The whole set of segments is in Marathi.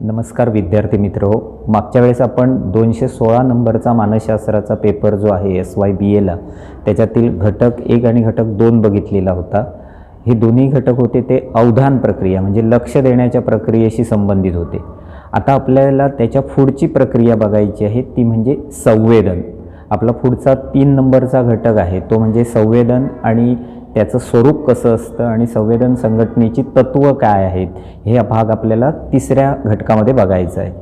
नमस्कार विद्यार्थी मित्र हो. मागच्या वेळेस आपण 216 नंबरचा मानसशास्त्राचा पेपर जो आहे SYBAला त्याच्यातील घटक 1 आणि घटक 2 बघितलेला होता. हे दोन्ही घटक होते ते अवधान प्रक्रिया म्हणजे लक्ष देण्याच्या प्रक्रियेशी संबंधित होते. आता आपल्याला त्याच्या पुढची प्रक्रिया बघायची आहे ती म्हणजे संवेदन. आपला पुढचा 3 नंबरचा घटक आहे तो म्हणजे संवेदन आणि त्याचं स्वरूप कसं असतं आणि संवेदन संघटनेची तत्त्व काय आहेत हे भाग आपल्याला तिसऱ्या घटकामध्ये बघायचा आहे.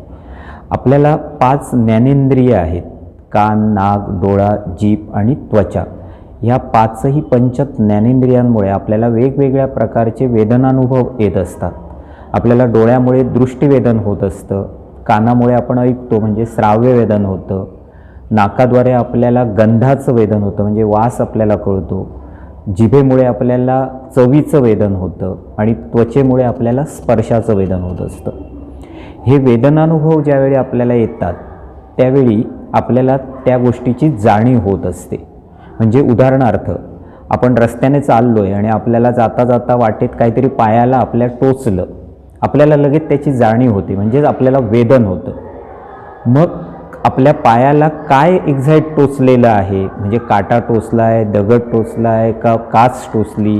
आपल्याला 5 ज्ञानेंद्रिय आहेत, कान, नाक, डोळा, जीभ आणि त्वचा. ह्या 5ही पंच ज्ञानेंद्रियांमुळे आपल्याला वेगवेगळ्या प्रकारचे वेदनानुभव येत असतात. आपल्याला डोळ्यामुळे दृष्टिवेदन होत असतं, कानामुळे आपण ऐकतो म्हणजे श्राव्य वेदन होतं, नाकाद्वारे आपल्याला गंधाचं वेदन होतं म्हणजे वास आपल्याला कळतो, जिभेमुळे आपल्याला चवीचं वेदन होतं आणि त्वचेमुळे आपल्याला स्पर्शाचं वेदन होत असतं. हे वेदनानुभव ज्यावेळी आपल्याला येतात त्यावेळी आपल्याला त्या गोष्टीची जाणीव होत असते. म्हणजे उदाहरणार्थ आपण रस्त्याने चाललो आहे आणि आपल्याला जाता जाता वाटेत काहीतरी पायाला आपल्या टोचलं, आपल्याला लगेच त्याची जाणीव होते म्हणजेच आपल्याला वेदन होतं. मग आपल्या पायाला काय एक्झॅक्ट टोचलेलं आहे म्हणजे काटा टोचला आहे, दगड टोचला आहे का काच टोचली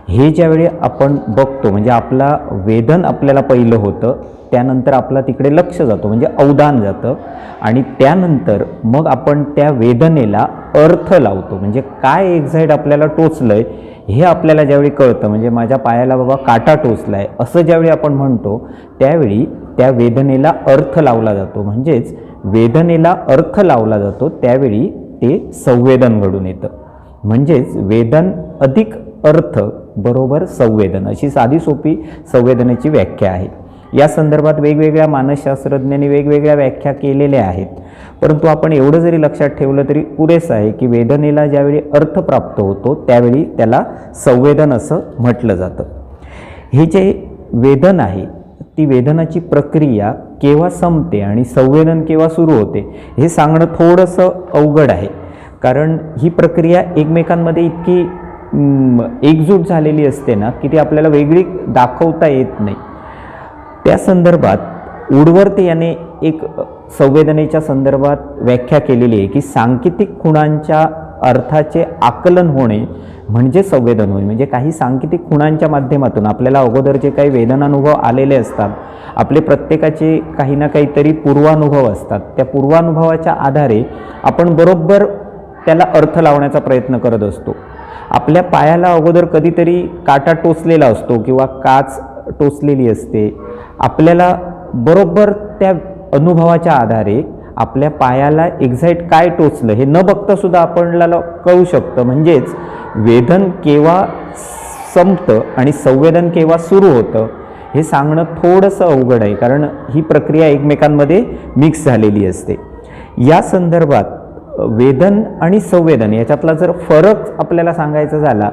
हे ज्यावेळी आपण बघतो म्हणजे आपला वेदन आपल्याला पहिलं होतं, त्यानंतर आपला तिकडे लक्ष जातो म्हणजे अवधान जातं आणि त्यानंतर मग आपण त्या वेदनेला अर्थ लावतो म्हणजे काय एक्झॅक्ट आपल्याला टोचलं आहे हे आपल्याला ज्यावेळी कळतं म्हणजे माझ्या पायाला बाबा काटा टोचला आहे असं ज्यावेळी आपण म्हणतो त्यावेळी त्या वेदनेला अर्थ लावला जातो. म्हणजेच वेदनेला अर्थ लावला जातो त्यावेळी ते संवेदन घडून येतं. म्हणजेच वेदन अधिक अर्थ बरोबर संवेदन अशी साधी सोपी संवेदनेची व्याख्या आहे. या संदर्भात वेगवेगळ्या मानसशास्त्रज्ञांनी वेगवेगळ्या व्याख्या केलेल्या आहेत, परंतु आपण एवढं जरी लक्षात ठेवलं तरी पुरेसं आहे की वेदनेला ज्यावेळी अर्थ प्राप्त होतो त्यावेळी त्याला संवेदन असं म्हटलं जातं. हे जे वेदन आहे ती वेदनाची प्रक्रिया केव्हा संपते आणि संवेदन केव्हा सुरू होते हे सांगणं थोडंसं अवघड आहे, कारण ही प्रक्रिया एकमेकांमध्ये इतकी एकजूट झालेली असते ना की ती आपल्याला वेगळी दाखवता येत नाही. त्या संदर्भात वुडवर्थ याने एक संवेदनेच्या संदर्भात व्याख्या केलेली आहे की सांकेतिक खुणांच्या अर्थाचे आकलन होणे म्हणजे संवेदन होय. म्हणजे काही सांकेतिक खुणांच्या माध्यमातून आपल्याला अगोदर जे काही वेदनानुभव आलेले असतात, आपले प्रत्येकाचे काही ना काहीतरी पूर्वानुभव असतात, त्या पूर्वानुभवाच्या आधारे आपण बरोबर त्याला अर्थ लावण्याचा प्रयत्न करत असतो. आपल्या पायाला अगोदर कधीतरी काटा टोचलेला असतो किंवा काच टोचलेली असते, आपल्याला बरोबर त्या अनुभवाच्या आधारे आपल्या पायाला एक्झॅक्ट काय टोचलं हे न बघता सुद्धा आपल्याला कळू शकतं. म्हणजेच वेदन केव्हा संपतं आणि संवेदन केव्हा सुरू होतं हे सांगणं थोडंसं अवघड आहे, कारण ही प्रक्रिया एकमेकांमध्ये मिक्स झालेली असते. या संदर्भात वेदन आणि संवेदन याच्यातला जर फरक आपल्याला सांगायचा झाला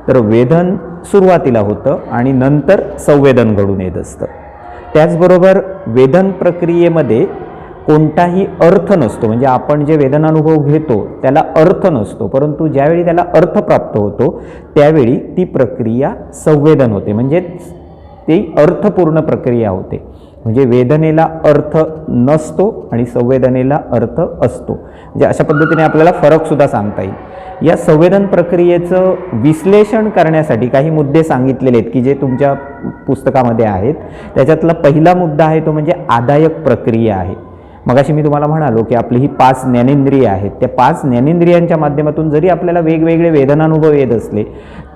तर वेदन सुरुवातीला होतं आणि नंतर संवेदन घडून येत असतं. त्याचबरोबर वेदन प्रक्रियेमध्ये कोणताही अर्थ नसतो म्हणजे आपण जे वेदनानुभव घेतो त्याला अर्थ नसतो, परंतु ज्यावेळी त्याला अर्थ प्राप्त होतो त्यावेळी ती प्रक्रिया संवेदन होते म्हणजे ती अर्थपूर्ण प्रक्रिया होते. म्हणजे वेदनेला अर्थ नसतो आणि संवेदनेला अर्थ असतो. म्हणजे अशा पद्धतीने आपल्याला फरकसुद्धा सांगता येईल. या संवेदन प्रक्रियेचं विश्लेषण करण्यासाठी काही मुद्दे सांगितलेले आहेत की जे तुमच्या पुस्तकामध्ये आहेत. त्याच्यातला पहिला मुद्दा आहे तो म्हणजे आदायक प्रक्रिया आहे. मगाशी मी तुम्हाला म्हणालो की आपली ही 5 ज्ञानेंद्रिय आहेत, त्या 5 ज्ञानेंद्रियांच्या माध्यमातून जरी आपल्याला वेगवेगळे वेदनानुभव येत असले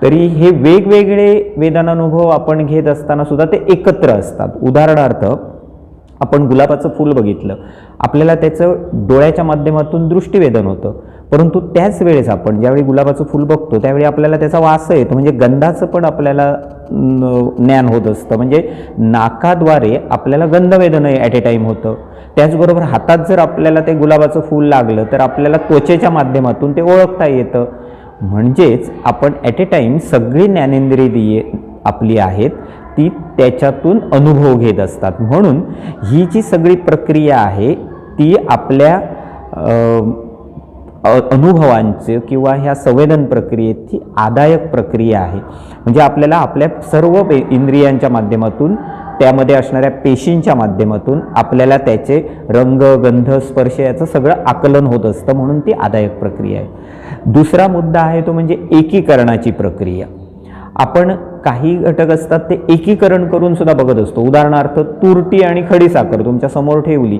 तरी हे वेगवेगळे वेदनानुभव आपण घेत असताना सुद्धा ते एकत्र असतात. उदाहरणार्थ आपण गुलाबाचं फूल बघितलं, आपल्याला त्याचं डोळ्याच्या माध्यमातून दृष्टिवेदन होतं, परंतु त्याच वेळेस आपण ज्यावेळी गुलाबाचं फूल बघतो त्यावेळी आपल्याला त्याचा वास येतो म्हणजे गंधाचं पण आपल्याला ज्ञान होत असतं. म्हणजे नाकाद्वारे आपल्याला गंधवेदन ॲट ए टाईम होतं. त्याचबरोबर हातात जर आपल्याला ते गुलाबाचं फूल लागलं तर आपल्याला त्वचेच्या माध्यमातून ते ओळखता येतं. म्हणजेच आपण ॲट ए टाईम सगळी ज्ञानेंद्रिय आपली आहेत ती त्याच्यातून अनुभव घेत असतात. म्हणून ही जी सगळी प्रक्रिया आहे ती आपल्या अनुभवांचे किंवा ह्या संवेदन प्रक्रियेची आदायक प्रक्रिया आहे. म्हणजे आपल्याला आपल्या सर्व इंद्रियांच्या माध्यमातून त्यामध्ये असणाऱ्या पेशींच्या माध्यमातून आपल्याला त्याचे रंग, गंध, स्पर्श याचं सगळं आकलन होत असतं, म्हणून ती आदायक प्रक्रिया आहे. दुसरा मुद्दा आहे तो म्हणजे एकीकरणाची प्रक्रिया. आपण काही घटक असतात ते एकीकरण करून सुद्धा बघत असतो. उदाहरणार्थ तुरटी आणि खडीसाखर तुमच्या समोर ठेवली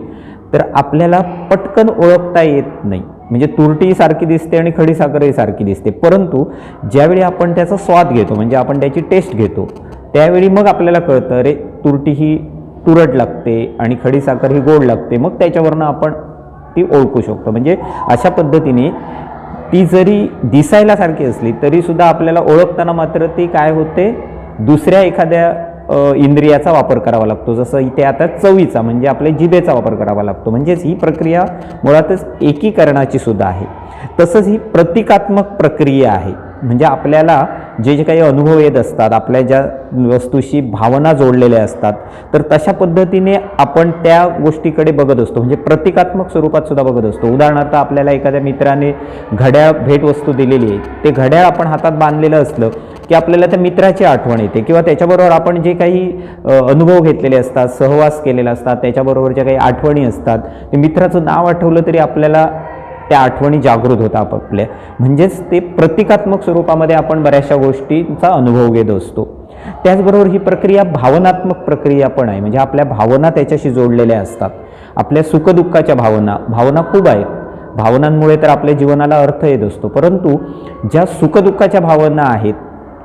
तर आपल्याला पटकन ओळखता येत नाही. म्हणजे तुरटी सारखी दिसते आणि खडीसाखरही सारखी दिसते, परंतु ज्यावेळी आपण त्याचा स्वाद घेतो, म्हणजे आपण त्याची टेस्ट घेतो, त्यावेळी मग आपल्याला कळतं अरे तुरटी ही तुरट लागते आणि खडीसाखर ही गोड लागते. मग त्याच्यावरनं आपण ती ओळखू शकतो. म्हणजे अशा पद्धतीने ती जरी दिसायला सारखी असली तरी सुद्धा आपल्याला ओळखताना मात्र ती काय होते, दुसऱ्या एखाद्या इंद्रियाचा वापर करावा लागतो. जसं इथे आता चवीचा म्हणजे आपल्या जिभेचा वापर करावा लागतो. म्हणजेच ही प्रक्रिया मुळातच एकीकरणाची सुद्धा आहे. तसंच ही प्रतिकात्मक प्रक्रिया आहे. म्हणजे आपल्याला जे जे काही अनुभव येत असतात, आपल्या ज्या वस्तूशी भावना जोडलेल्या असतात, तर तशा पद्धतीने आपण त्या गोष्टीकडे बघत असतो. म्हणजे प्रतिकात्मक स्वरूपात सुद्धा बघत असतो. उदाहरणार्थ आपल्याला एखाद्या मित्राने घड्याळ भेटवस्तू दिलेली आहे, ते घड्याळ आपण हातात बांधलेलं असलं की आपल्याला त्या मित्राची आठवण येते, किंवा त्याच्याबरोबर आपण जे काही अनुभव घेतलेले असतात, सहवास केलेला असतात, त्याच्याबरोबरच्या काही आठवणी असतात, ते मित्राचं नाव आठवलं तरी आपल्याला त्या आठवणी जागृत होतात आपल्या. म्हणजेच ते प्रतिकात्मक स्वरूपामध्ये आपण बऱ्याचशा गोष्टींचा अनुभव घेत असतो. त्याचबरोबर ही प्रक्रिया भावनात्मक प्रक्रिया पण आहे. म्हणजे आपल्या भावना त्याच्याशी जोडलेल्या असतात. आपल्या सुखदुःखाच्या भावना खूप आहेत. भावनांमुळे तर आपल्या जीवनाला अर्थ येत असतो, परंतु ज्या सुखदुःखाच्या भावना आहेत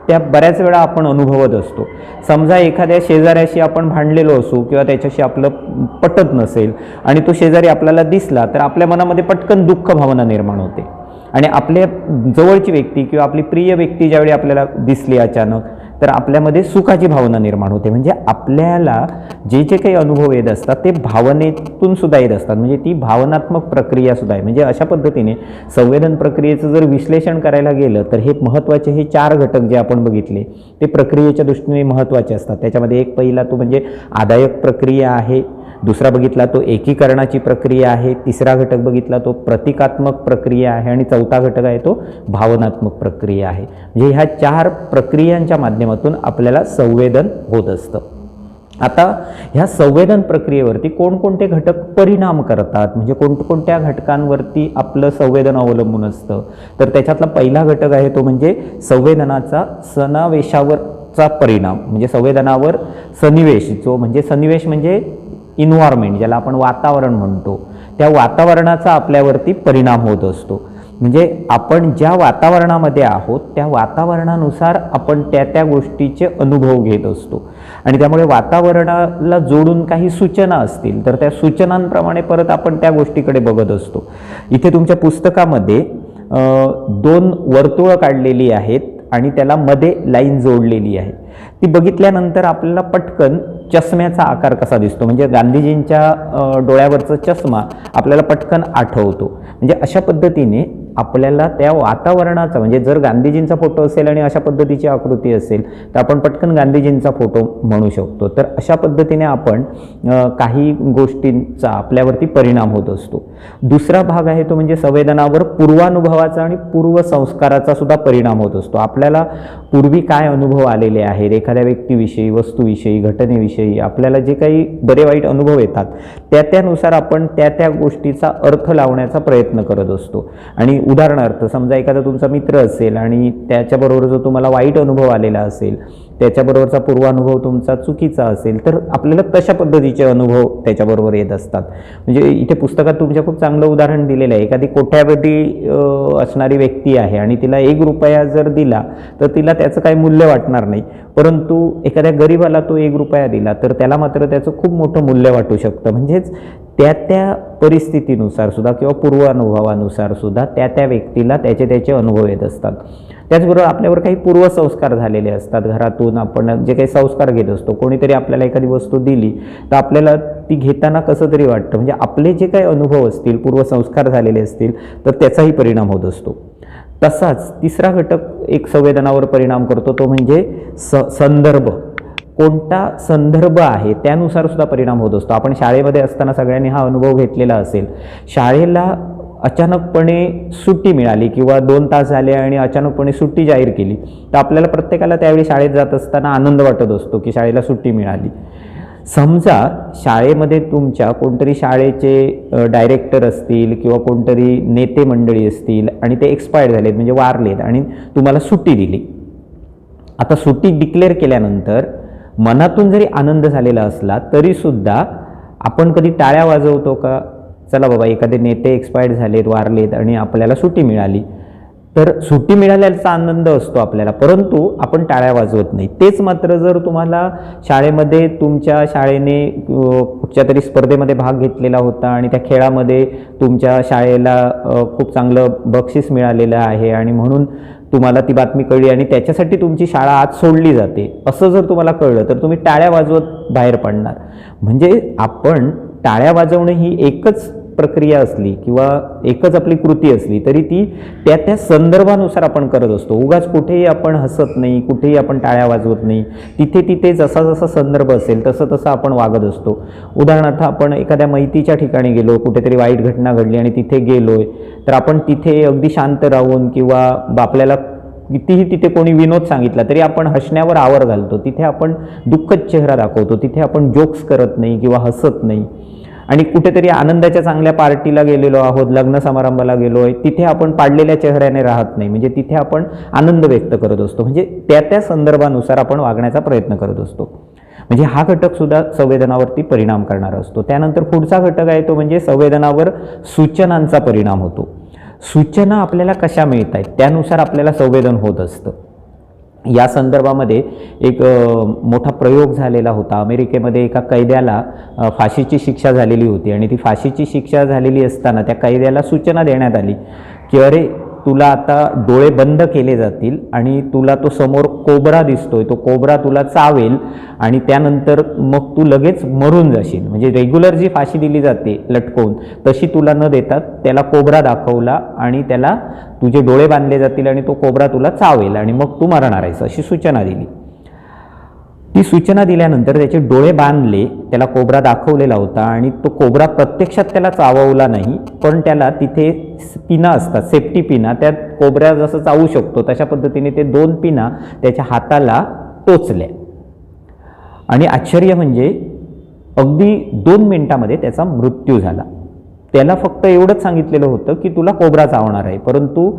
त्या बऱ्याच वेळा आपण अनुभवत असतो. समजा एखाद्या शेजाऱ्याशी आपण भांडलेलो असू किंवा त्याच्याशी आपलं पटत नसेल आणि तो शेजारी आपल्याला दिसला तर आपल्या मनामध्ये पटकन दुःख भावना निर्माण होते. आणि आपल्या जवळची व्यक्ती किंवा आपली प्रिय व्यक्ती ज्यावेळी आपल्याला दिसली अचानक तर आपल्यामध्ये सुखाची भावना निर्माण होते. म्हणजे आपल्याला जे जे काही अनुभव येत असतात ते भावनेतून सुद्धा येत असतात. म्हणजे ती भावनात्मक प्रक्रिया सुद्धा आहे. म्हणजे अशा पद्धतीने संवेदन प्रक्रियेचं जर विश्लेषण करायला गेलं तर हे महत्त्वाचे हे 4 घटक जे आपण बघितले ते प्रक्रियेच्या दृष्टीने महत्त्वाचे असतात. त्याच्यामध्ये एक पहिला तो म्हणजे आदायक प्रक्रिया आहे, दुसरा बघितला तो एकीकरणाची प्रक्रिया आहे, तिसरा घटक बघितला तो प्रतिकात्मक प्रक्रिया आहे आणि चौथा घटक आहे तो भावनात्मक प्रक्रिया आहे. म्हणजे ह्या 4 प्रक्रियांच्या माध्यमातून आपल्याला संवेदन होत असतं. आता ह्या संवेदन प्रक्रियेवरती कोणकोणते घटक परिणाम करतात, म्हणजे कोणकोणत्या घटकांवरती आपलं संवेदन अवलंबून असतं, तर त्याच्यातला पहिला घटक आहे तो म्हणजे संवेदनाचा सन्निवेशावरचा परिणाम. म्हणजे संवेदनावर सन्निवेश, जो म्हणजे सन्निवेश म्हणजे इन्व्हायरमेंट ज्याला आपण वातावरण म्हणतो, त्या वातावरणाचा आपल्यावरती परिणाम होत असतो. म्हणजे आपण ज्या वातावरणामध्ये आहोत त्या वातावरणानुसार आपण त्या गोष्टीचे अनुभव घेत असतो. आणि त्यामुळे वातावरणाला जोडून काही सूचना असतील तर त्या सूचनांप्रमाणे परत आपण त्या गोष्टीकडे बघत असतो. इथे तुमच्या पुस्तकामध्ये 2 वर्तुळं काढलेली आहेत आणि त्याला मध्ये लाईन जोडलेली आहे. ती बघितल्यानंतर आपल्याला पटकन चष्म्याचा आकार कसा दिसतो, म्हणजे गांधीजींच्या डोळ्यावरचा चष्मा आपल्याला पटकन आठवतो. म्हणजे अशा पद्धतीने आपल्याला त्या वातावरणाचा, म्हणजे जर गांधीजींचा फोटो असेल आणि अशा पद्धतीची आकृती असेल तर आपण पटकन गांधीजींचा फोटो म्हणू शकतो. तर अशा पद्धतीने आपण काही गोष्टींचा आपल्यावरती परिणाम होत असतो. दुसरा भाग आहे तो म्हणजे संवेदनावर पूर्वानुभवाचा आणि पूर्वसंस्काराचा सुद्धा परिणाम होत असतो. आपल्याला पूर्वी काय अनुभव आलेले आहेत, एखाद्या व्यक्तीविषयी, वस्तूविषयी, घटनेविषयी आपल्याला जे काही बरे वाईट अनुभव येतात त्यानुसार आपण त्या गोष्टीचा अर्थ लावण्याचा प्रयत्न करत असतो. आणि उदाहरणार्थ समजा एखादा तुमचा मित्र असेल आणि त्याच्याबरोबर जो तुम्हाला वाईट अनुभव आलेला असेल, त्याच्याबरोबरचा पूर्वानुभव तुमचा चुकीचा असेल तर आपल्याला तशा पद्धतीचे अनुभव त्याच्याबरोबर येत असतात. म्हणजे इथे पुस्तकात तुमच्या खूप चांगलं उदाहरण दिलेलं आहे. एखादी कोट्यावधी असणारी व्यक्ती आहे आणि तिला 1 रुपया जर दिला तर तिला त्याचं काही मूल्य वाटणार नाही, परंतु एखाद्या गरीबाला तो 1 रुपया दिला तर त्याला मात्र त्याचं खूप मोठं मूल्य वाटू शकतं. म्हणजेच त्या परिस्थितीनुसार सुद्धा किंवा पूर्वानुभवानुसार सुद्धा त्या व्यक्तीला त्याचे अनुभव येत असतात. त्याचबरोबर आपल्यावर काही पूर्वसंस्कार झालेले असतात. घरातून आपण जे काही संस्कार घेत असतो, कोणीतरी आपल्याला एखादी वस्तू दिली तर आपल्याला ती घेताना कसं तरी वाटतं. म्हणजे आपले जे काही अनुभव असतील, पूर्वसंस्कार झालेले असतील तर त्याचाही परिणाम होत असतो. तसाच तिसरा घटक एक संवेदनावर परिणाम करतो तो म्हणजे संदर्भ. कोणता संदर्भ आहे त्यानुसार सुद्धा परिणाम होत असतो. आपण शाळेमध्ये असताना सगळ्यांनी हा अनुभव घेतलेला असेल. शाळेला अचानकपणे सुट्टी मिळाली किंवा 2 तास झाले आणि अचानकपणे सुट्टी जाहीर केली तर आपल्याला प्रत्येकाला त्यावेळी शाळेत जात असताना आनंद वाटत असतो की शाळेला सुट्टी मिळाली. समजा शाळेमध्ये तुमच्या कोणतरी शाळेचे डायरेक्टर असतील किंवा कोणतरी नेते मंडळी असतील आणि ते एक्सपायर झालेत म्हणजे वारलेत आणि तुम्हाला सुट्टी दिली. आता सुट्टी डिक्लेअर केल्यानंतर मनातून जरी आनंद झालेला असला तरीसुद्धा आपण कधी टाळ्या वाजवतो का? चला बाबा एखादे नेते एक्सपायर्ड झालेत, वारलेत आणि आपल्याला सुट्टी मिळाली, तर सुट्टी मिळाल्याचा आनंद असतो आपल्याला, परंतु आपण टाळ्या वाजवत नाही. तेच मात्र जर तुम्हाला शाळेमध्ये तुमच्या शाळेने कुठच्या तरी स्पर्धेमध्ये भाग घेतलेला होता आणि त्या खेळामध्ये तुमच्या शाळेला खूप चांगलं बक्षीस मिळालेलं आहे आणि म्हणून तुम्हाला ती बातमी कळली आणि त्याच्यासाठी तुमची शाळा आज सोडली जाते, असं जर तुम्हाला कळलं तर तुम्ही टाळ्या वाजवत बाहेर पडणार. म्हणजे आपण टाळ्या वाजवणं ही एकच प्रक्रिया असली किंवा एकच आपली कृती असली तरी ती त्या त्या संदर्भानुसार आपण करत असतो. उगाच कुठेही आपण हसत नाही, कुठेही आपण टाळ्या वाजवत नाही. तिथे तिथे जसा जसा संदर्भ असेल तसं तसं आपण वागत असतो. उदाहरणार्थ आपण एखाद्या मैतीच्या ठिकाणी गेलो, कुठेतरी वाईट घटना घडली आणि तिथे गेलोय, तर आपण तिथे अगदी शांत राहून किंवा आपल्याला कितीही तिथे कोणी विनोद सांगितला तरी आपण हसण्यावर आवर घालतो. तिथे आपण दुःखद चेहरा दाखवतो, तिथे आपण जोक्स करत नाही किंवा हसत नाही. आणि कुठेतरी आनंदाच्या चांगल्या पार्टीला गेलेलो आहोत, लग्न समारंभाला गेलो आहे, तिथे आपण पाडलेल्या चेहऱ्याने राहत नाही. म्हणजे तिथे आपण आनंद व्यक्त करत असतो. म्हणजे त्या त्या संदर्भानुसार आपण वागण्याचा प्रयत्न करत असतो. म्हणजे हा घटक सुद्धा संवेदनावरती परिणाम करणारा असतो. त्यानंतर पुढचा घटक आहे तो म्हणजे संवेदनावर सूचनांचा परिणाम होतो. सूचना आपल्याला कशा मिळत आहेत त्यानुसार आपल्याला संवेदन होत असतं. या संदर्भामध्ये एक मोठा प्रयोग झालेला होता. अमेरिकेमध्ये एका कैद्याला फाशीची शिक्षा झालेली होती आणि ती फाशीची शिक्षा झालेली असताना त्या कैद्याला सूचना देण्यात आली की अरे तुला आता डोळे बंद केले जातील आणि तुला तो समोर कोबरा दिसतोय, तो कोबरा तुला चावेल आणि त्यानंतर मग तू लगेच मरून जाशील. म्हणजे रेग्युलर जी फाशी दिली जाते लटकवून तशी तुला न देता त्याला कोबरा दाखवला आणि त्याला तुझे डोळे बांधले जातील आणि तो कोबरा तुला चावेल आणि मग तू मरणार आहेस अशी सूचना दिली. ती सूचना दिल्यानंतर त्याचे डोळे बांधले, त्याला कोबरा दाखवलेला होता आणि तो कोबरा प्रत्यक्षात त्याला चाववला नाही, पण त्याला तिथे पिना असतात, सेफ्टी पिना, त्या कोबऱ्या जसं चावू शकतो तशा पद्धतीने ते 2 पिना त्याच्या हाताला टोचल्या. आणि आश्चर्य म्हणजे अगदी 2 मिनिटामध्ये त्याचा मृत्यू झाला. त्याला फक्त एवढंच सांगितलेलं होतं की तुला कोबरा चावणार आहे, परंतु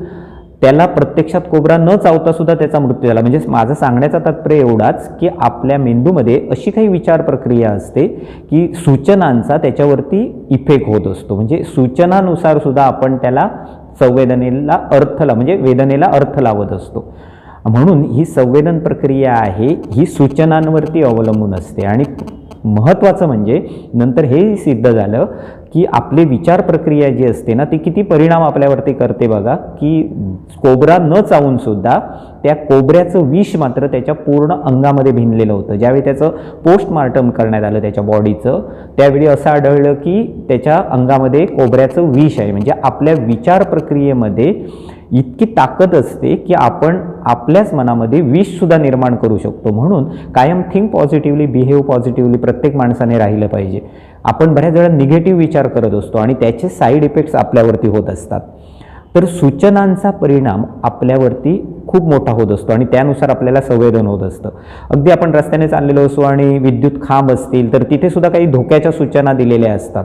त्याला प्रत्यक्षात कोबरा न चावता सुद्धा त्याचा मृत्यू झाला. म्हणजे माझं सांगण्याचा तात्पर्य एवढाच की आपल्या मेंदूमध्ये अशी काही विचार प्रक्रिया असते की सूचनांचा त्याच्यावरती इफेक्ट होत असतो. म्हणजे सूचनानुसार सुद्धा आपण त्याला संवेदनेला म्हणजे वेदनेला अर्थ लावत असतो. म्हणून ही संवेदन प्रक्रिया आहे ही सूचनांवरती अवलंबून असते. आणि महत्त्वाचं म्हणजे नंतर हे सिद्ध झालं की आपली विचार प्रक्रिया जी असते ना ती किती परिणाम आपल्यावरती करते बघा. की कोबरा न चावून सुद्धा त्या कोबऱ्याचं विष मात्र त्याच्या पूर्ण अंगामध्ये भिनलेलं होतं. ज्यावेळी त्याचं पोस्टमार्टम करण्यात आलं त्याच्या बॉडीचं, त्यावेळी असं आढळलं की त्याच्या अंगामध्ये कोबऱ्याचं विष आहे. म्हणजे आपल्या विचार प्रक्रियेमध्ये इतकी ताकद असते की आपण आपल्याच मनामध्ये विषसुद्धा निर्माण करू शकतो. म्हणून कायम थिंक पॉझिटिव्हली, बिहेव पॉझिटिव्हली प्रत्येक माणसाने राहिलं पाहिजे. आपण बऱ्याच वेळा निगेटिव्ह विचार करत असतो आणि त्याचे साईड इफेक्ट्स आपल्यावरती होत असतात. तर सूचनांचा परिणाम आपल्यावरती खूप मोठा होत असतो आणि त्यानुसार आपल्याला संवेदन होत असतं. अगदी आपण रस्त्याने चाललेलो असतो आणि विद्युत खांब असतील तर तिथे सुद्धा काही धोक्याच्या सूचना दिलेल्या असतात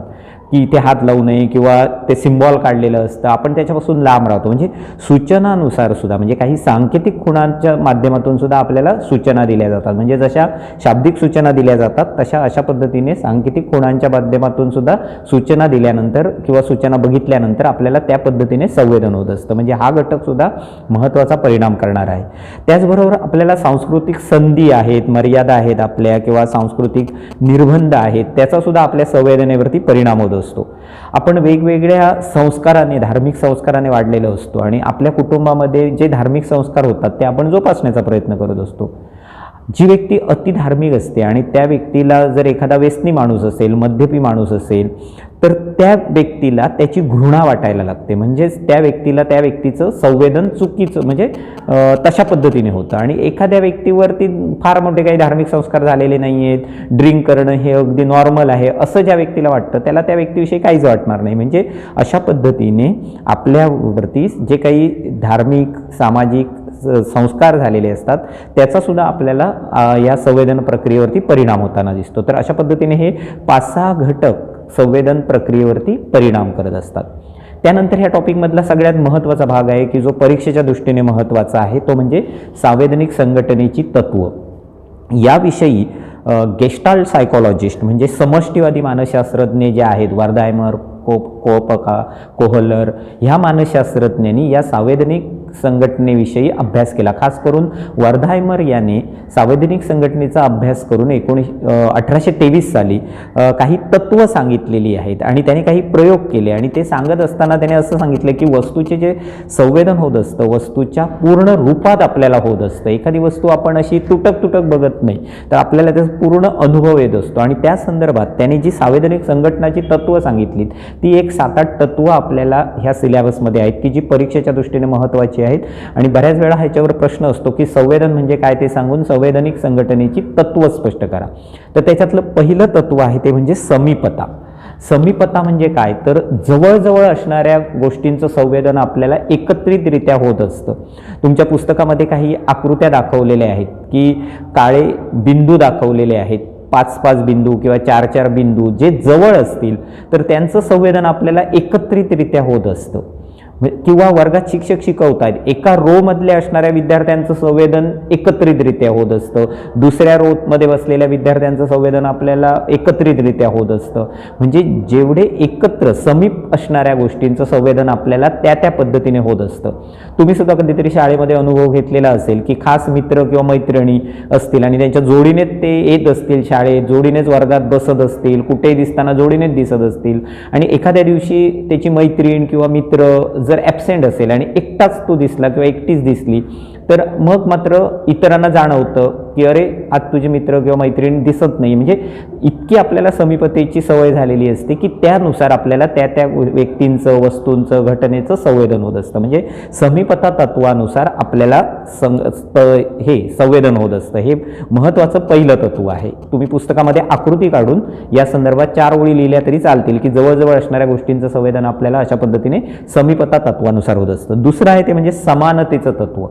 की इथे हात लावू नये किंवा ते सिम्बॉल काढलेलं असतं, आपण त्याच्यापासून लांब राहतो. म्हणजे सूचनानुसार सुद्धा म्हणजे काही सांकेतिक खुणांच्या माध्यमातून सुद्धा आपल्याला सूचना दिल्या जातात. म्हणजे जशा शाब्दिक सूचना दिल्या जातात तशा अशा पद्धतीने सांकेतिक खुणांच्या माध्यमातून सुद्धा सूचना दिल्यानंतर किंवा सूचना बघितल्यानंतर आपल्याला त्या पद्धतीने संवेदन होत असतं. म्हणजे हा घटक सुद्धा महत्त्वाचा परिणाम करणार आहे. त्याचबरोबर आपल्याला सांस्कृतिक संधी आहेत, मर्यादा आहेत आपल्या किंवा सांस्कृतिक निर्बंध आहेत, त्याचा सुद्धा आपल्या संवेदनेवरती परिणाम होत असतो. आपण वेगवेगळ्या संस्काराने, धार्मिक संस्काराने वाढलेलो असतो आणि आपल्या कुटुंबामध्ये जे धार्मिक संस्कार होतात ते आपण जोपासण्याचा प्रयत्न करत असतो. जी व्यक्ती अति धार्मिक असते आणि त्या व्यक्तीला जर एखादा व्यसनी माणूस असेल, मद्यपी माणूस असेल तर त्या व्यक्तीला त्याची घृणा वाटायला लागते. म्हणजेच त्या व्यक्तीला त्या व्यक्तीचं संवेदन चुकीचं म्हणजे तशा पद्धतीने होतं. आणि एखाद्या व्यक्तीवरती फार मोठे काही धार्मिक संस्कार झालेले नाही आहेत, ड्रिंक करणं हे अगदी नॉर्मल आहे असं ज्या व्यक्तीला वाटतं त्याला त्या व्यक्तीविषयी काहीच वाटणार नाही. म्हणजे अशा पद्धतीने आपल्यावरती जे काही धार्मिक, सामाजिक, संस्कार झालेले असतात त्याचासुद्धा आपल्याला या संवेदन प्रक्रियेवरती परिणाम होताना दिसतो. तर अशा पद्धतीने हे 5-6 घटक संवेदन प्रक्रियेवरती परिणाम करत असतात. त्यानंतर ह्या टॉपिकमधला सगळ्यात महत्त्वाचा भाग आहे की जो परीक्षेच्या दृष्टीने महत्त्वाचा आहे, तो म्हणजे सांवेदनिक संघटनेची तत्व. याविषयी गेस्टाल्ट सायकॉलॉजिस्ट म्हणजे समष्टीवादी मानसशास्त्रज्ञ जे आहेत, वर्धायमर, कोपका, कोहलर ह्या मानसशास्त्रज्ञांनी या सांवेदनिक संघटनेविषयी अभ्यास केला. खास करून वर्धायमर याने सांवेदनिक संघटनेचा अभ्यास करून 1823 साली काही तत्त्व सांगितलेली आहेत आणि त्याने काही प्रयोग केले आणि ते सांगत असताना त्याने असं सांगितलं की वस्तूचे जे संवेदन होत असतं वस्तूच्या पूर्ण रूपात आपल्याला होत असतं. एखादी वस्तू आपण अशी तुटक तुटक बघत नाही तर आपल्याला त्याचा पूर्ण अनुभव येत असतो आणि त्या संदर्भात त्याने जी सांवेदनिक संघटनाची तत्त्व सांगितलीत ती एक 7-8 तत्त्व आपल्याला ह्या सिलेबसमध्ये आहेत की जी परीक्षेच्या दृष्टीने महत्त्वाची आहेत. आणि बऱ्याच वेळा ह्याच्यावर प्रश्न असतो की संवेदन म्हणजे काय ते सांगून संवेदनिक संघटनेची तत्त्व स्पष्ट करा. तर त्याच्यातलं पहिलं तत्त्व आहे ते म्हणजे समीपता. समीपता म्हणजे काय तर जवळजवळ असणाऱ्या गोष्टींचं संवेदन आपल्याला एकत्रितरित्या होत असतं. तुमच्या पुस्तकामध्ये काही आकृत्या दाखवलेल्या आहेत की काळे बिंदू दाखवलेले आहेत, 5-5 बिंदू किंवा 4-4 बिंदू जे जवळ असतील तर त्यांचं संवेदन आपल्याला एकत्रितरित्या होत असतं. किंवा वर्गात शिक्षक शिकवतायत, एका रो मधले असणाऱ्या विद्यार्थ्यांचं संवेदन एकत्रितरित्या होत असतं, दुसऱ्या रो मध्ये बसलेल्या विद्यार्थ्यांचं संवेदन आपल्याला एकत्रितरित्या होत असतं. म्हणजे जेवढे एकत्र समीप असणाऱ्या गोष्टींचं संवेदन आपल्याला त्या पद्धतीने होत असतं. तुम्ही सुद्धा कधीतरी शाळेमध्ये अनुभव घेतलेला असेल की खास मित्र किंवा मैत्रिणी असतील आणि त्यांच्या जोडीनेच ते येत असतील शाळेत, जोडीनेच वर्गात बसत असतील, कुठेही दिसताना जोडीनेच दिसत असतील आणि एखाद्या दिवशी त्याची मैत्रीण किंवा मित्र जर ॲबसेंट असेल आणि एकटाच तो दिसला किंवा एकटीच दिसली तर मग मात्र इतरांना जाणवतं की अरे आज तुझे मित्र किंवा मैत्रीण दिसत नाही. म्हणजे इतकी आपल्याला समीपतेची सवय झालेली असते की त्यानुसार आपल्याला त्या व्यक्तींचं, वस्तूंचं, घटनेचं संवेदन होत असतं. म्हणजे समीपता तत्वानुसार आपल्याला हे संवेदन होत असतं. हे महत्त्वाचं पहिलं तत्व आहे. तुम्ही पुस्तकामध्ये आकृती काढून या संदर्भात 4 ओळी लिहिल्या तरी चालतील की जवळजवळ असणाऱ्या गोष्टींचं संवेदन आपल्याला अशा पद्धतीने समीपता तत्वानुसार होत असतं. दुसरं आहे ते म्हणजे समानतेचं तत्व.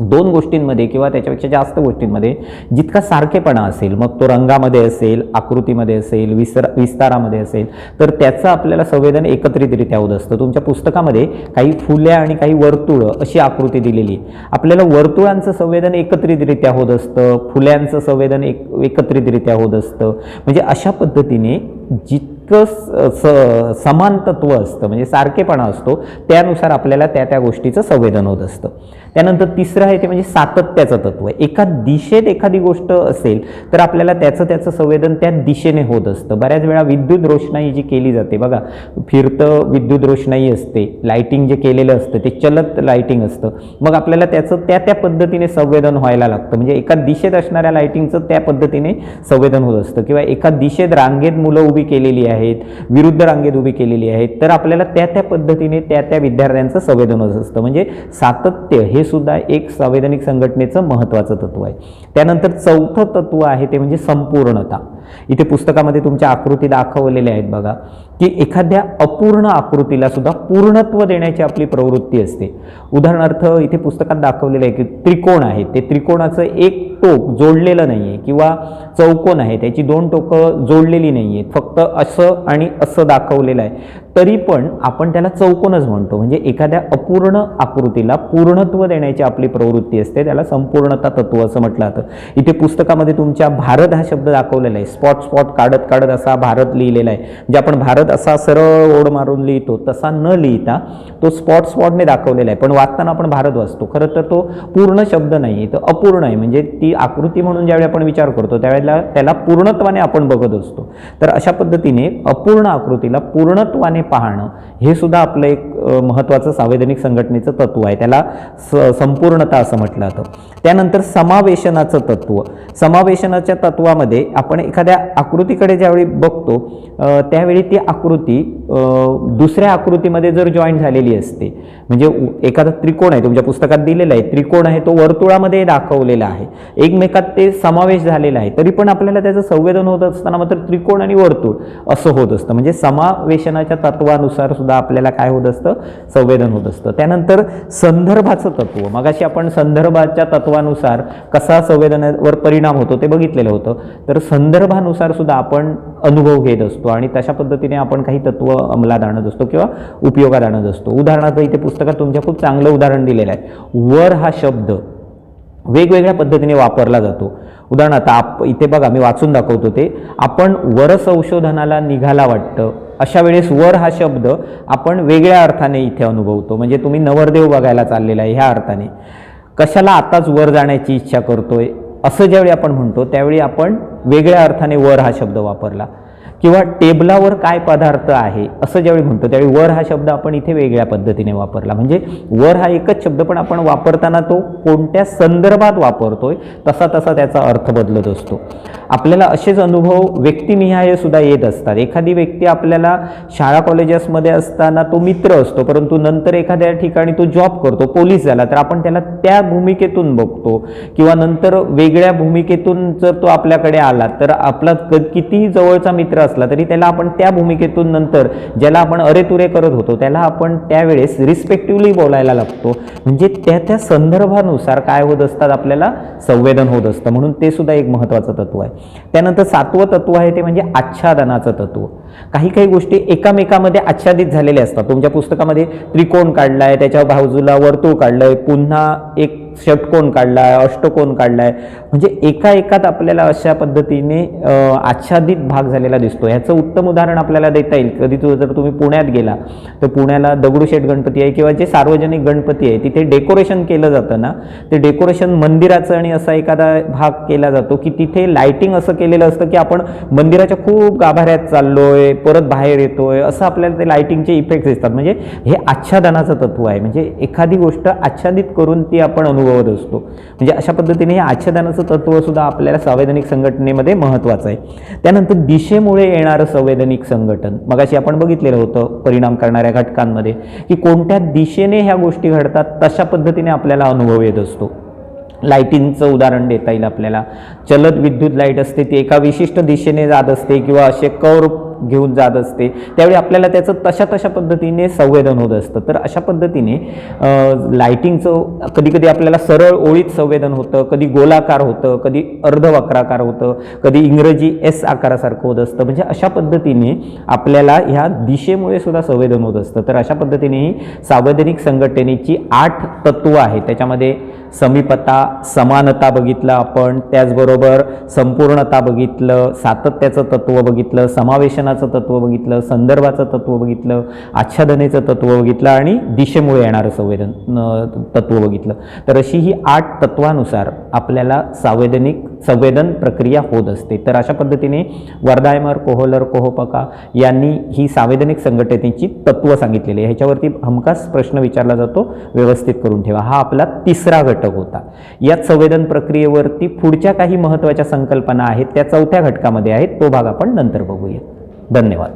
2 गोष्टींमध्ये किंवा त्याच्यापेक्षा जास्त गोष्टींमध्ये जितका सारखेपणा असेल, मग तो रंगामध्ये असेल, आकृतीमध्ये असेल, विस्तारामध्ये असेल, तर त्याचं आपल्याला संवेदन एकत्रितरित्या होत असतं. तुमच्या पुस्तकामध्ये काही फुल्या आणि काही वर्तुळं अशी आकृती दिलेली. आपल्याला वर्तुळांचं संवेदन एकत्रितरित्या होत असतं, फुल्यांचं संवेदन एकत्रितरित्या होत असतं. म्हणजे अशा पद्धतीने जितकं समान तत्व असतं म्हणजे सारखेपणा असतो त्यानुसार आपल्याला त्या गोष्टीचं संवेदन होत असतं. त्यानंतर तिसरं आहे ते म्हणजे सातत्याचं तत्व. एका दिशेत एखादी गोष्ट असेल तर आपल्याला त्याचं संवेदन त्या दिशेने होत असतं. बऱ्याच वेळा विद्युत रोषणाई जी केली जाते बघा, फिरतं विद्युत रोषणाई असते, लाईटिंग जे केलेलं असतं ते चलत लाईटिंग असतं, मग आपल्याला त्याचं त्या पद्धतीने संवेदन व्हायला लागतं. म्हणजे एका दिशेत असणाऱ्या लाईटिंगचं त्या पद्धतीने संवेदन होत असतं. किंवा एका दिशेत रांगेत मुलं उभी केलेली आहेत, विरुद्ध रांगेत उभी केलेली आहेत, तर आपल्याला त्या पद्धतीने त्या विद्यार्थ्यांचं संवेदन होत असतं. म्हणजे सातत्य हे सुद्धा एक संवेदनिक संघटनेचं महत्त्वाचं तत्व आहे. त्यानंतर चौथं तत्व आहे ते म्हणजे संपूर्णता. इथे पुस्तकामध्ये तुमच्या आकृती दाखवलेल्या आहेत बघा की एखाद्या अपूर्ण आकृतीला सुद्धा पूर्णत्व देण्याची आपली प्रवृत्ती असते. उदाहरणार्थ इथे पुस्तकात दाखवलेलं आहे की त्रिकोण आहे, ते त्रिकोणाचं एक टोक जोडलेलं नाही आहे किंवा चौकोन आहे त्याची 2 टोकं जोडलेली नाही आहेत, फक्त असं आणि असं दाखवलेलं आहे, तरी पण आपण त्याला चौकोनच म्हणतो. म्हणजे एखाद्या अपूर्ण आकृतीला पूर्णत्व देण्याची आपली प्रवृत्ती असते, त्याला संपूर्णता तत्व असं म्हटलं जातं. इथे पुस्तकामध्ये तुमच्या भारत हा शब्द दाखवलेला आहे. स्पॉट काढत असा भारत लिहिलेला आहे. म्हणजे आपण भारत असा सरळ ओढ मारून लिहितो तसा न लिहिता तो स्पॉटने दाखवलेला आहे, पण वाचताना आपण भारत वाचतो. खरं तर तो पूर्ण शब्द नाही, तो अपूर्ण आहे. म्हणजे ती आकृती म्हणून ज्यावेळी आपण विचार करतो त्यावेळेला त्याला पूर्णत्वाने आपण बघत असतो. तर अशा पद्धतीने अपूर्ण आकृतीला पूर्णत्वाने पाहणं हे सुद्धा आपलं एक महत्त्वाचं संवेदनिक संघटनेचं तत्व आहे. त्याला संपूर्णता असं म्हटलं जातं. त्यानंतर समावेशनाचं तत्व. समावेशनाच्या तत्वामध्ये आपण एखाद्या आकृतीकडे ज्यावेळी बघतो त्यावेळी ती आकृती दुसऱ्या आकृतीमध्ये जर जॉईन झालेली असते, म्हणजे एखादा त्रिकोण आहे तुमच्या पुस्तकात दिलेला आहे, त्रिकोण आहे तो वर्तुळामध्ये दाखवलेला आहे, एकमेकात ते समावेश झालेला आहे, तरी पण आपल्याला त्याचं संवेदन होत असताना मात्र त्रिकोण आणि वर्तुळ असं होत असतं. म्हणजे समावेशनाच्या तत्वानुसार सुद्धा आपल्याला काय होत असतं, संवेदन होत असतं. त्यानंतर संदर्भाचं तत्व, मगाशी आपण संदर्भाच्या तत्वानुसार कसा संवेदनावर परिणाम होतो ते बघितलेलं होतं. तर संदर्भानुसार सुद्धा आपण अनुभव घेत असतो आणि तशा पद्धतीने आपण काही तत्व अंमलात आणत असतो किंवा उपयोगात आणत असतो. उदाहरणार्थ इथे पुस्तकात तुमच्या खूप चांगलं उदाहरण दिलेलं आहे. वर हा शब्द वेगवेगळ्या पद्धतीने वापरला जातो. उदाहरणार्थ इथे बघा, मी वाचून दाखवतो ते. आपण वर संशोधनाला निघाला वाटतं, अशा वेळेस वर हा शब्द आपण वेगळ्या अर्थाने इथे अनुभवतो. म्हणजे तुम्ही नवरदेव बघायला चाललेला आहे ह्या अर्थाने. कशाला आताच वर जाण्याची इच्छा करतोय असं ज्यावेळी आपण म्हणतो त्यावेळी आपण वेगळ्या अर्थाने वर हा शब्द वापरला. किंवा टेबलावर काय पदार्थ आहे असं ज्यावेळी म्हणतो त्यावेळी वर हा शब्द आपण इथे वेगळ्या पद्धतीने वापरला. म्हणजे वर हा एकच शब्द, पण आपण वापरताना तो कोणत्या संदर्भात वापरतोय तसा तसा त्याचा अर्थ बदलत असतो. आपल्याला असेच अनुभव व्यक्तिनिहाय सुद्धा येत असतात. एखादी व्यक्ती आपल्याला शाळा कॉलेजेसमध्ये असताना तो मित्र असतो, परंतु नंतर एखाद्या ठिकाणी तो जॉब करतो, पोलीस झाला, तर आपण त्याला त्या भूमिकेतून बघतो. किंवा नंतर वेगळ्या भूमिकेतून जर तो आपल्याकडे आला तर आपला किती जवळचा मित्र असला तरी त्याला आपण त्या भूमिकेतून नंतर ज्याला आपण अरेतुरे करत होतो त्याला आपण त्यावेळेस रिस्पेक्टिव्हली बोलायला लागतो. म्हणजे त्या संदर्भानुसार काय होत असतात, आपल्याला संवेदन होत असतं. म्हणून ते सुद्धा एक महत्त्वाचं तत्व आहे. त्यानंतर 7वं तत्व आहे ते म्हणजे आच्छादनाचं तत्व. काही काही गोष्टी एकामेकामध्ये आच्छादित झालेल्या असतात. तुमच्या पुस्तकामध्ये त्रिकोण काढलाय, त्याच्या बाजूला वर्तुळ काढलंय, पुन्हा एक षटकोन काढलाय, अष्टकोन काढलाय. म्हणजे एकात आपल्याला अशा पद्धतीने आच्छादित भाग झालेला दिसतो. ह्याचं उत्तम उदाहरण आपल्याला देता येईल. कधी जर तुम्ही पुण्यात गेला तर पुण्याला दगडूशेठ गणपती आहे किंवा जे सार्वजनिक गणपती आहे तिथे डेकोरेशन केलं जातं ना, ते डेकोरेशन मंदिराचं आणि असा एखादा भाग केला जातो की तिथे लाइटिंग असं केलेलं असतं की आपण मंदिराच्या खूप गाभाऱ्यात चाललोय, परत बाहेर येतोय, असं आपल्याला ते लाइटिंगचे इफेक्ट दिसतात. म्हणजे हे आच्छादनाचं तत्व आहे. म्हणजे एखादी गोष्ट आच्छादित करून ती आपण अनुभवत असतो. म्हणजे अशा पद्धतीने हे आच्छादनाचं तत्व सुद्धा आपल्याला संवेदनिक संघटनेमध्ये महत्त्वाचं आहे. त्यानंतर दिशेमुळे येणारं संवेदनिक संघटन, मगाशी आपण बघितलेलं होतं परिणाम करणाऱ्या घटकांमध्ये की कोणत्या दिशेने ह्या गोष्टी घडतात तशा पद्धतीने आपल्याला अनुभव येत असतो. लाईटिंगचं उदाहरण देता येईल आपल्याला. चलत विद्युत लाईट असते ती एका विशिष्ट दिशेने जात असते किंवा असे कर्व घेऊन जात असते, त्यावेळी आपल्याला त्याचं तशा पद्धतीने संवेदन होत असतं. तर अशा पद्धतीने लाईटिंगचं कधी कधी आपल्याला सरळ ओळीत संवेदन होतं, कधी गोलाकार होतं, कधी अर्धवक्राकार होतं, कधी इंग्रजी एस आकारासारखं होत असतं. म्हणजे अशा पद्धतीने आपल्याला ह्या दिशेमुळे सुद्धा संवेदन होत असतं. तर अशा पद्धतीने ही संवेदनिक संघटनेची 8 तत्व आहेत. त्याच्यामध्ये समीपता, समानता बघितलं आपण, त्याचबरोबर संपूर्णता बघितलं, सातत्याचं तत्व बघितलं, समावेशनाचं तत्व बघितलं, संदर्भाचं तत्व बघितलं, आच्छादनेचं तत्व बघितलं आणि दिशेमुळे येणारं तत्व बघितलं. तर अशी ही 8 तत्वानुसार आपल्याला संवेदन प्रक्रिया होत असते. तर अशा पद्धतीने वर्धायमर, कोहलर, कोहोपका यांनी ही संवेदनिक संघटनेची तत्व सांगितलेली आहे. ह्याच्यावरती हमखास प्रश्न विचारला जातो, व्यवस्थित करून ठेवा. हा आपला 3रा घटक होता. यात संवेदन प्रक्रियेवरती पुढच्या काही महत्त्वाच्या संकल्पना आहेत त्या 4थ्या घटकामध्ये आहेत. तो भाग आपण नंतर बघूया. धन्यवाद.